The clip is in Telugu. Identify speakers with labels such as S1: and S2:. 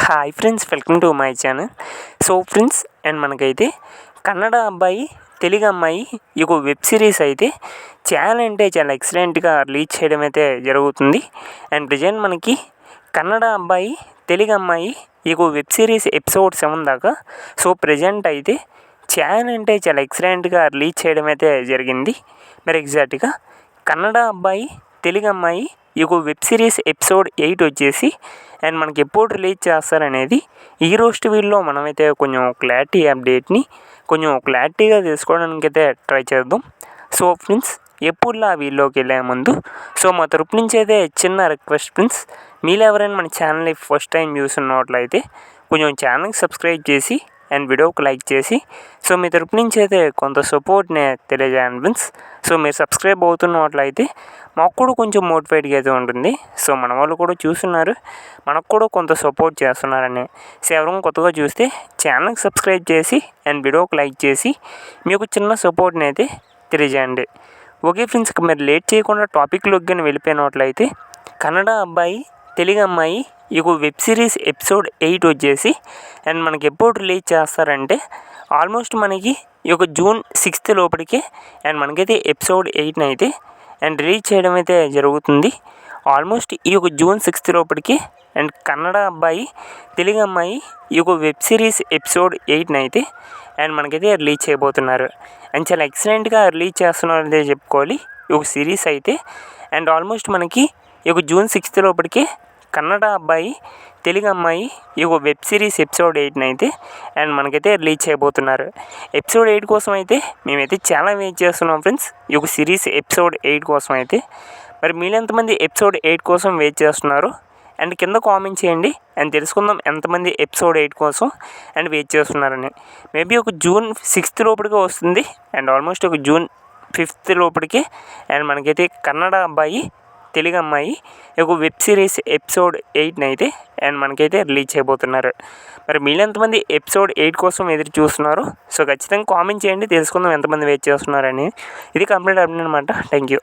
S1: Hi friends, welcome to my channel. So friends, and మనకైతే కన్నడ అబ్బాయి తెలుగు అమ్మాయి ఈ వెబ్ సిరీస్ అయితే చాలా అంటే చాలా ఎక్సలెంట్గా రిలీజ్ చేయడం అయితే జరుగుతుంది. అండ్ ప్రజెంట్ మనకి కన్నడ అబ్బాయి తెలుగు అమ్మాయి ఈ వెబ్ సిరీస్ ఎపిసోడ్ 7 దాకా సో ప్రజెంట్ అయితే చాలా అంటే చాలా ఎక్సలెంట్గా రిలీజ్ చేయడం అయితే జరిగింది. మరి ఎగ్జాక్ట్గా కన్నడ అబ్బాయి తెలుగు అమ్మాయి ఈ వెబ్ సిరీస్ ఎపిసోడ్ 8 వచ్చేసి అండ్ మనకి ఎప్పుడు రిలీజ్ చేస్తారనేది ఈ రోజు వీడియోలో మనమైతే కొంచెం క్లారిటీగా తెలుసుకోవడానికి అయితే ట్రై చేద్దాం. సో ఫ్రెండ్స్, ఎప్పుడులా ఆ వీడియోకి వెళ్ళే ముందు సో మా తరపు నుంచి అయితే చిన్న రిక్వెస్ట్ ఫ్రెండ్స్, మీరు ఎవరైనా మన ఛానల్ని ఫస్ట్ టైం చూస్తున్నట్లయితే కొంచెం ఛానల్కి సబ్స్క్రైబ్ చేసి అండ్ వీడియోకి లైక్ చేసి సో మీ తరపు నుంచి అయితే కొంత సపోర్ట్ని తెలియజేయండి ఫ్రెండ్స్. సో మీరు సబ్స్క్రైబ్ అవుతున్నట్లయితే మాకు కూడా కొంచెం మోటివేట్గా అయితే ఉంటుంది. సో మన వాళ్ళు కూడా చూస్తున్నారు, మనకు కూడా కొంత సపోర్ట్ చేస్తున్నారని. సో ఎవరైనా కొత్తగా చూస్తే ఛానల్కి సబ్స్క్రైబ్ చేసి అండ్ వీడియోకి లైక్ చేసి మీకు చిన్న సపోర్ట్ని అయితే తెలియజేయండి. ఓకే ఫ్రెండ్స్, మీరు లేట్ చేయకుండా టాపిక్లోకి కానీ వెళ్ళిపోయినట్లయితే కన్నడ అబ్బాయి తెలుగు అమ్మాయి ఈ వెబ్ సిరీస్ ఎపిసోడ్ 8 వచ్చేసి అండ్ మనకి ఎప్పుడు రిలీజ్ చేస్తారంటే ఆల్మోస్ట్ మనకి ఈ జూన్ 6 లోపలికే అండ్ మనకైతే ఎపిసోడ్ 8 అయితే అండ్ రిలీజ్ చేయడం అయితే జరుగుతుంది. ఆల్మోస్ట్ ఈ జూన్ 6 లోపలికి అండ్ కన్నడ అబ్బాయి తెలుగు అమ్మాయి ఈ వెబ్ సిరీస్ ఎపిసోడ్ 8 అయితే అండ్ మనకైతే రిలీజ్ చేయబోతున్నారు. అండ్ చాలా ఎక్సలెంట్గా రిలీజ్ చేస్తున్నారనే చెప్పుకోవాలి ఈ సిరీస్ అయితే. అండ్ ఆల్మోస్ట్ మనకి ఈ జూన్ 6 లోపలికి కన్నడ అబ్బాయి తెలుగు అమ్మాయి ఈ వెబ్ సిరీస్ ఎపిసోడ్ 8 అయితే అండ్ మనకైతే రిలీజ్ చేయబోతున్నారు. ఎపిసోడ్ 8 కోసం అయితే మేమైతే చాలా వెయిట్ చేస్తున్నాం ఫ్రెండ్స్, ఈ సిరీస్ ఎపిసోడ్ 8 కోసం అయితే. మరి మీరు ఎంతమంది ఎపిసోడ్ 8 కోసం వెయిట్ చేస్తున్నారు అండ్ కింద కామెంట్ చేయండి అండ్ తెలుసుకుందాం ఎంతమంది ఎపిసోడ్ 8 కోసం అండ్ వెయిట్ చేస్తున్నారని. మేబీ జూన్ 6 లోపలికి వస్తుంది అండ్ ఆల్మోస్ట్ జూన్ 5 లోపలికి అండ్ మనకైతే కన్నడ అబ్బాయి తెలుగు అమ్మాయి ఒక వెబ్ సిరీస్ ఎపిసోడ్ 8 అయితే అండ్ మనకైతే రిలీజ్ చేయబోతున్నారు. మరి మీరు ఎంతమంది ఎపిసోడ్ 8 కోసం ఎదురు చూస్తున్నారు? సో ఖచ్చితంగా కామెంట్ చేయండి, తెలుసుకుందాం ఎంతమంది వెయిట్ చేస్తున్నారని. ఇది కంప్లీట్ అప్డేట్ అనమాట. Thank you.